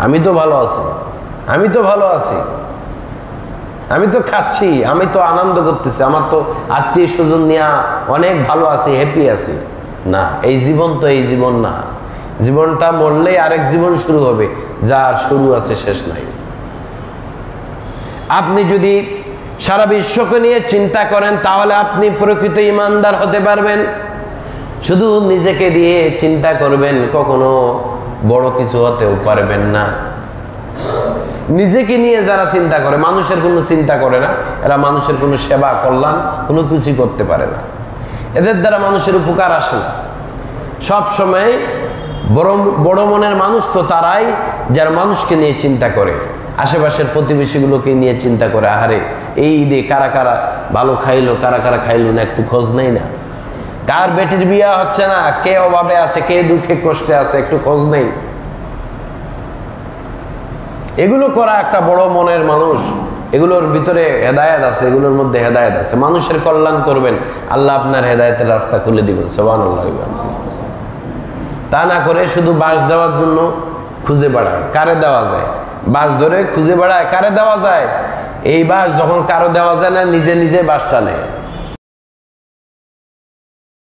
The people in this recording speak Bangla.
আমি তো ভালো আছি, আমি তো ভালো আছি, আমি তো খাচ্ছি, আমি তো আনন্দ করতেছি, আমার তো আত্মীয় স্বজন নিয়ে অনেক ভালো আছি, হ্যাপি আছি। না, এই জীবন তো এই জীবন না। জীবনটা মরলেই আরেক জীবন শুরু হবে, যার শুরু আছে শেষ নাই। আপনি যদি সারা বিশ্বকে নিয়ে চিন্তা করেন তাহলে আপনি প্রকৃত ইমানদার হতে পারবেন। শুধু নিজেকে দিয়ে চিন্তা করবেন, কখনো বড় কিছু হতেও পারবেন না। নিজেকে নিয়ে যারা চিন্তা করে, মানুষের কোনো চিন্তা করে না, এরা মানুষের কোনো সেবা কল্যাণ কোনো কিছু করতে পারে না। এদের দ্বারা মানুষের উপকার আসে না। সব সময় বড় মনের মানুষ তো তারাই যারা মানুষকে নিয়ে চিন্তা করে, আশেপাশের প্রতিবেশীগুলোকে নিয়ে চিন্তা করে। আহারে, এই ঈদে কারা কারা ভালো খাইলো, কারা কারা খাইলো না, একটু খোঁজ নেই না? কার বেটির বিয়া হচ্ছে না, কে অভাবে আছে, কে দুঃখে কষ্টে আছে, একটু খোঁজ নেই? এগুলো করা একটা বড় মনের মানুষ। এগুলোর ভিতরে হেদায়েত আছে, এগুলোর মধ্যে হেদায়েত আছে। মানুষের কল্যাণ করবেন, আল্লাহ আপনার হেদায়েতের রাস্তা খুলে দিবেন। সুবহানাল্লাহ। তা না করে শুধু বাঁশ দেওয়ার জন্য খুঁজে বেড়ায়, কারে দেওয়া যায়? বাঁশ ধরে খুঁজে বেড়ায়, কারে দেওয়া যায়? এই বাঁশ যখন কারো দেওয়া যায় না, নিজে নিজে বাঁশ টানে।